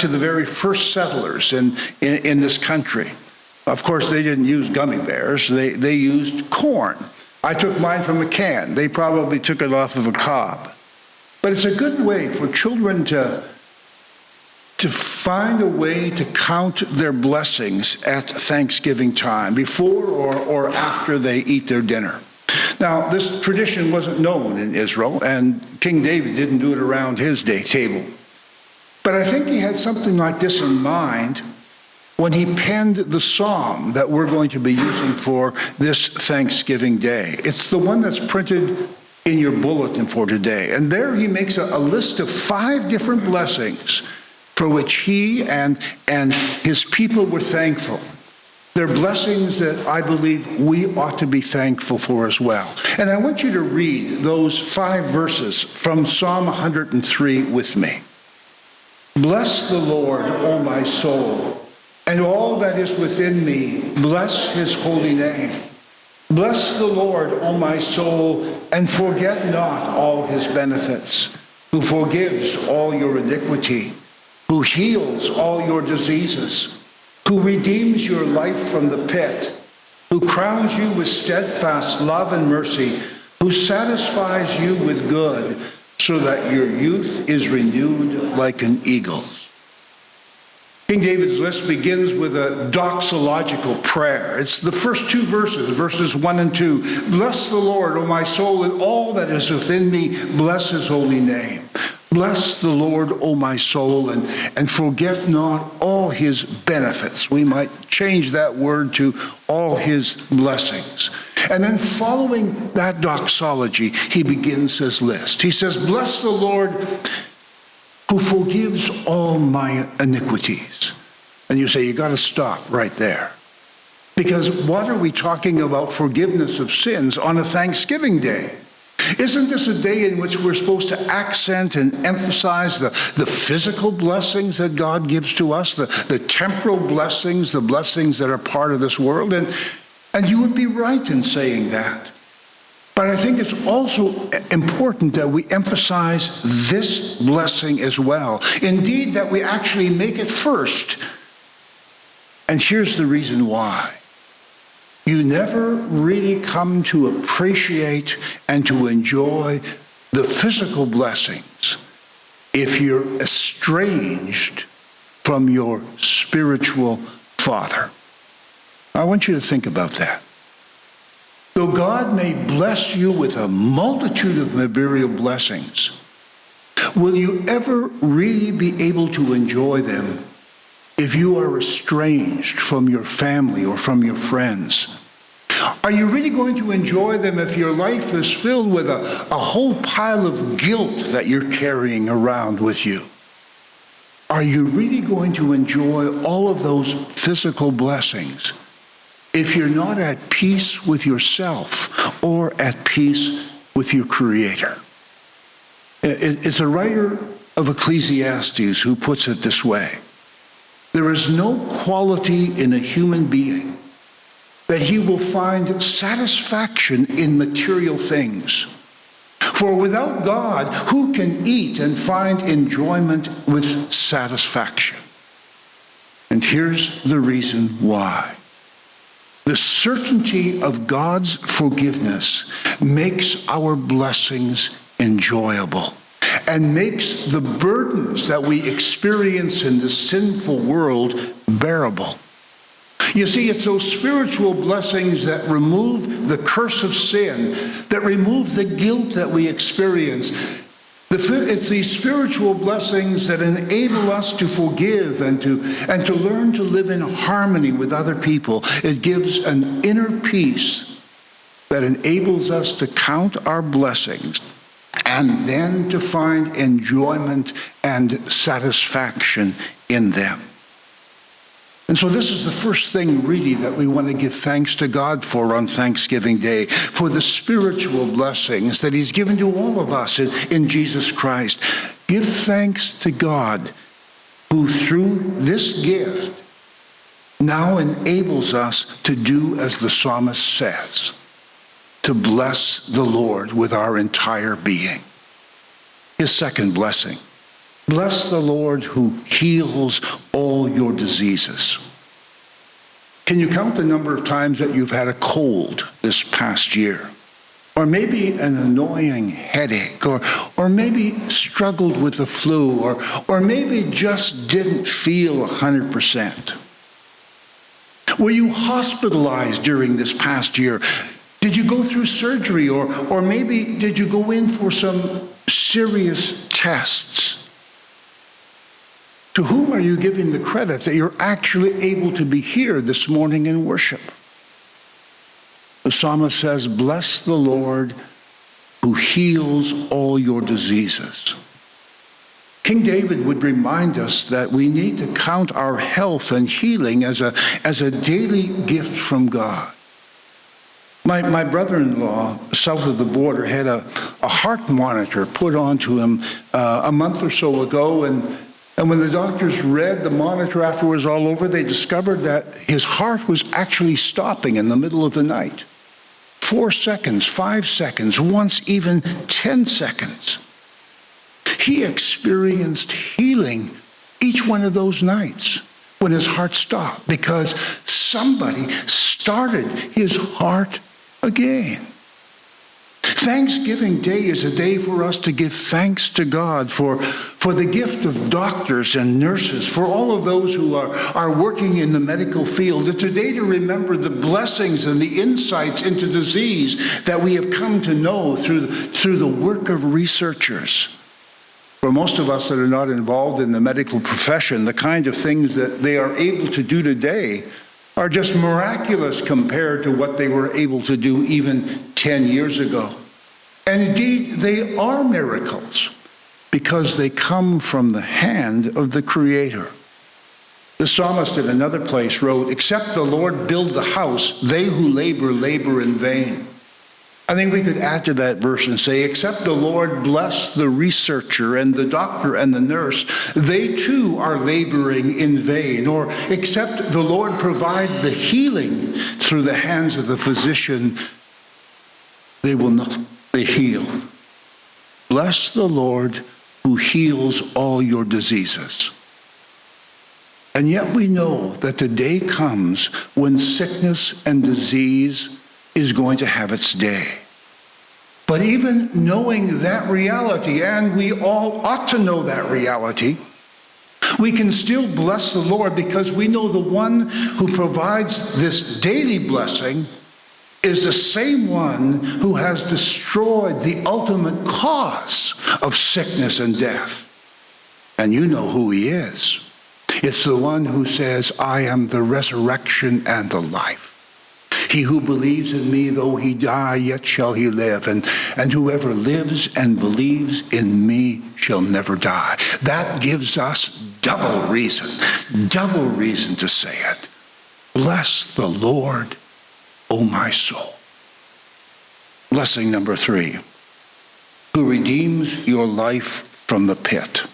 to the very first settlers in this country. Of course, they didn't use gummy bears. They used corn. I took mine from a can. They probably took it off of a cob. But it's a good way for children to find a way to count their blessings at Thanksgiving time, before or after they eat their dinner. Now, this tradition wasn't known in Israel, and King David didn't do it around his table. But I think he had something like this in mind when he penned the psalm that we're going to be using for this Thanksgiving Day. It's the one that's printed in your bulletin for today. And there he makes a list of 5 different blessings for which he and his people were thankful. They're blessings that I believe we ought to be thankful for as well. And I want you to read those 5 verses from Psalm 103 with me. Bless the Lord, O my soul, and all that is within me, bless his holy name. Bless the Lord, O my soul, and forget not all his benefits, who forgives all your iniquity, who heals all your diseases, who redeems your life from the pit, who crowns you with steadfast love and mercy, who satisfies you with good, so that your youth is renewed like an eagle's. King David's list begins with a doxological prayer. It's the first 2 verses, verses 1 and 2. Bless the Lord, O my soul, and all that is within me, bless his holy name. Bless the Lord, O my soul, and forget not all his benefits. We might change that word to all his blessings. And then following that doxology, he begins his list. He says, bless the Lord who forgives all my iniquities. And you say, you got to stop right there. Because what are we talking about forgiveness of sins on a Thanksgiving Day? Isn't this a day in which we're supposed to accent and emphasize the physical blessings that God gives to us, the temporal blessings, the blessings that are part of this world? And you would be right in saying that. But I think it's also important that we emphasize this blessing as well. Indeed, that we actually make it first. And here's the reason why. You never really come to appreciate and to enjoy the physical blessings if you're estranged from your spiritual father. I want you to think about that. Though God may bless you with a multitude of material blessings, will you ever really be able to enjoy them if you are estranged from your family or from your friends? Are you really going to enjoy them if your life is filled with a whole pile of guilt that you're carrying around with you? Are you really going to enjoy all of those physical blessings if you're not at peace with yourself or at peace with your Creator? It's a writer of Ecclesiastes who puts it this way. There is no quality in a human being that he will find satisfaction in material things. For without God, who can eat and find enjoyment with satisfaction? And here's the reason why. The certainty of God's forgiveness makes our blessings enjoyable and makes the burdens that we experience in the sinful world bearable. You see, it's those spiritual blessings that remove the curse of sin, that remove the guilt that we experience. It's these spiritual blessings that enable us to forgive and to learn to live in harmony with other people. It gives an inner peace that enables us to count our blessings and then to find enjoyment and satisfaction in them. And so this is the first thing really that we want to give thanks to God for on Thanksgiving Day, for the spiritual blessings that he's given to all of us in Jesus Christ. Give thanks to God who through this gift now enables us to do as the psalmist says, to bless the Lord with our entire being. His second blessing. Bless the Lord who heals all your diseases. Can you count the number of times that you've had a cold this past year? Or maybe an annoying headache, or maybe struggled with the flu, or maybe just didn't feel 100%. Were you hospitalized during this past year? Did you go through surgery, or maybe did you go in for some serious tests? To whom are you giving the credit that you're actually able to be here this morning in worship? The psalmist says, bless the Lord who heals all your diseases. King David would remind us that we need to count our health and healing as a daily gift from God. My brother-in-law, south of the border, had a heart monitor put onto him a month or so ago, and when the doctors read the monitor after it was all over, they discovered that his heart was actually stopping in the middle of the night. 4 seconds, 5 seconds, once even 10 seconds. He experienced healing each one of those nights when his heart stopped because somebody started his heart again. Thanksgiving Day is a day for us to give thanks to God for the gift of doctors and nurses, for all of those who are working in the medical field. It's a day to remember the blessings and the insights into disease that we have come to know through the work of researchers. For most of us that are not involved in the medical profession, the kind of things that they are able to do today are just miraculous compared to what they were able to do even 10 years ago. And indeed, they are miracles because they come from the hand of the Creator. The psalmist in another place wrote, except the Lord build the house, they who labor, labor in vain. I think we could add to that verse and say, except the Lord bless the researcher and the doctor and the nurse, they too are laboring in vain. Or except the Lord provide the healing through the hands of the physician, they will not be healed. Bless the Lord who heals all your diseases. And yet we know that the day comes when sickness and disease is going to have its day. But even knowing that reality, and we all ought to know that reality, we can still bless the Lord because we know the one who provides this daily blessing is the same one who has destroyed the ultimate cause of sickness and death. And you know who he is. It's the one who says, I am the resurrection and the life. He who believes in me, though he die, yet shall he live. And whoever lives and believes in me shall never die. That gives us double reason to say it. Bless the Lord, O my soul. Blessing number 3, who redeems your life from the pit.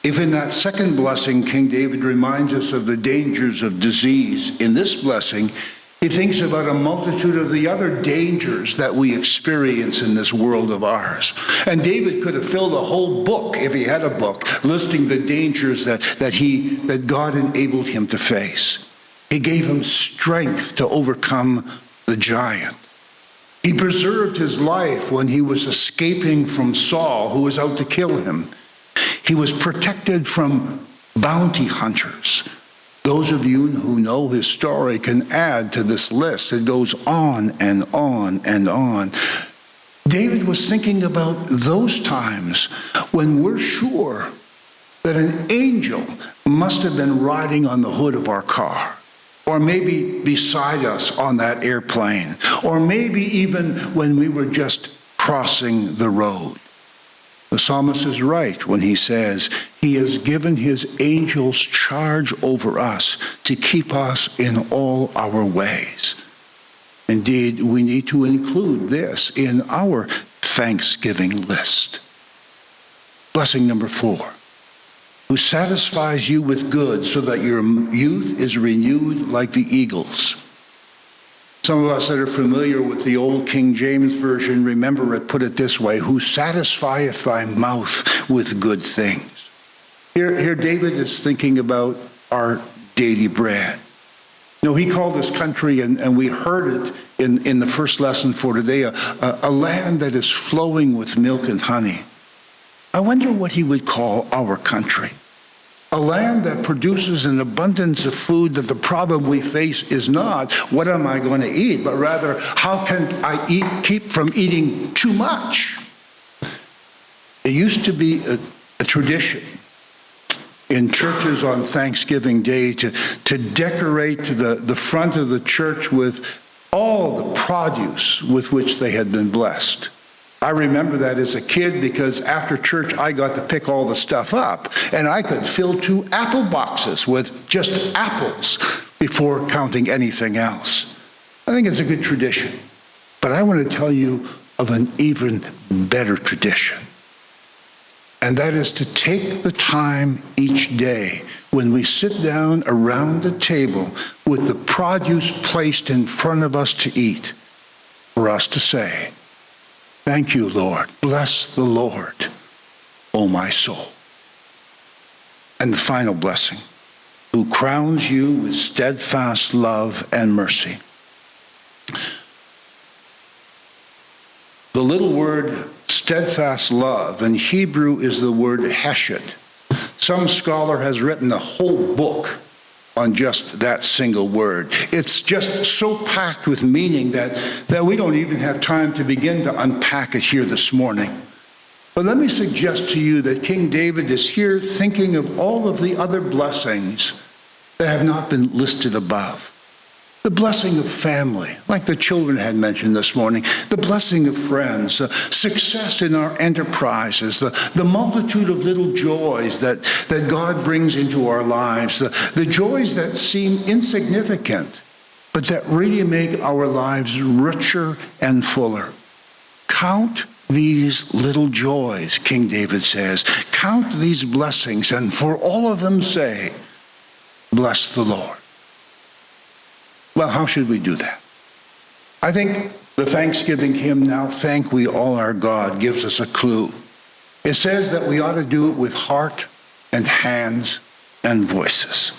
If in that second blessing, King David reminds us of the dangers of disease, in this blessing, he thinks about a multitude of the other dangers that we experience in this world of ours. And David could have filled a whole book, if he had a book, listing the dangers that God enabled him to face. He gave him strength to overcome the giant. He preserved his life when he was escaping from Saul, who was out to kill him. He was protected from bounty hunters. Those of you who know his story can add to this list. It goes on and on and on. David was thinking about those times when we're sure that an angel must have been riding on the hood of our car, or maybe beside us on that airplane, or maybe even when we were just crossing the road. The psalmist is right when he says, he has given his angels charge over us to keep us in all our ways. Indeed, we need to include this in our Thanksgiving list. Blessing number 4, who satisfies you with good so that your youth is renewed like the eagles. Some of us that are familiar with the old King James Version remember it put it this way, who satisfieth thy mouth with good things. Here David is thinking about our daily bread. No, he called this country, and we heard it in the first lesson for today, a land that is flowing with milk and honey. I wonder what he would call our country. A land that produces an abundance of food, that the problem we face is not, what am I going to eat, but rather, how can I keep from eating too much? It used to be a tradition in churches on Thanksgiving Day to decorate the front of the church with all the produce with which they had been blessed. I remember that as a kid because after church I got to pick all the stuff up, and I could fill 2 apple boxes with just apples before counting anything else. I think it's a good tradition, but I want to tell you of an even better tradition. And that is to take the time each day when we sit down around the table with the produce placed in front of us to eat, for us to say, thank you, Lord. Bless the Lord, O my soul. And the final blessing, who crowns you with steadfast love and mercy. The little word steadfast love in Hebrew is the word hesed. Some scholar has written a whole book on just that single word. It's just so packed with meaning that we don't even have time to begin to unpack it here this morning. But let me suggest to you that King David is here thinking of all of the other blessings that have not been listed above. The blessing of family, like the children had mentioned this morning, the blessing of friends, success in our enterprises, the multitude of little joys that God brings into our lives, the joys that seem insignificant, but that really make our lives richer and fuller. Count these little joys, King David says. Count these blessings, and for all of them say, bless the Lord. Well, how should we do that? I think the Thanksgiving hymn, Now Thank We All Our God, gives us a clue. It says that we ought to do it with heart and hands and voices.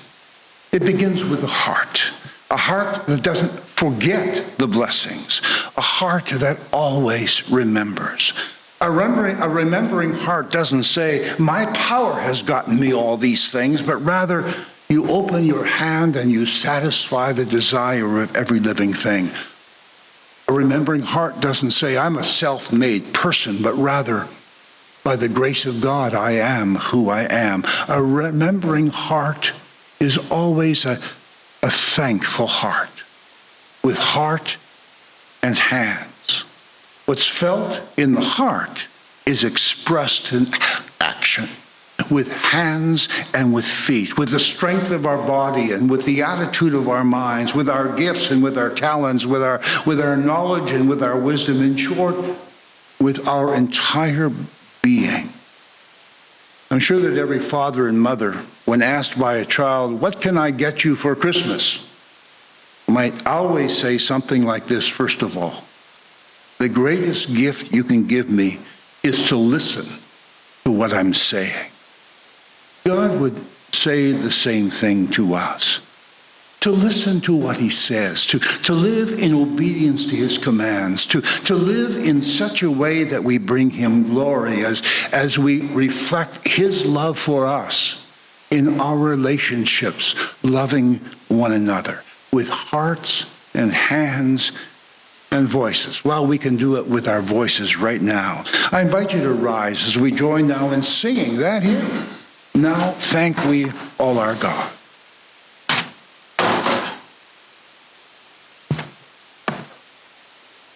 It begins with a heart that doesn't forget the blessings, a heart that always remembers. A remembering heart doesn't say, my power has gotten me all these things, but rather, you open your hand and you satisfy the desire of every living thing. A remembering heart doesn't say, I'm a self-made person, but rather, by the grace of God, I am who I am. A remembering heart is always a thankful heart, with heart and hands. What's felt in the heart is expressed in action, with hands and with feet, with the strength of our body and with the attitude of our minds, with our gifts and with our talents, with our knowledge and with our wisdom. In short, with our entire being. I'm sure that every father and mother, when asked by a child, what can I get you for Christmas, might always say something like this. First of all, the greatest gift you can give me is to listen to what I'm saying. God would say the same thing to us, to listen to what he says, to live in obedience to his commands, to live in such a way that we bring him glory as we reflect his love for us in our relationships, loving one another with hearts and hands and voices. Well, we can do it with our voices right now. I invite you to rise as we join now in singing that hymn. Now thank we all our God.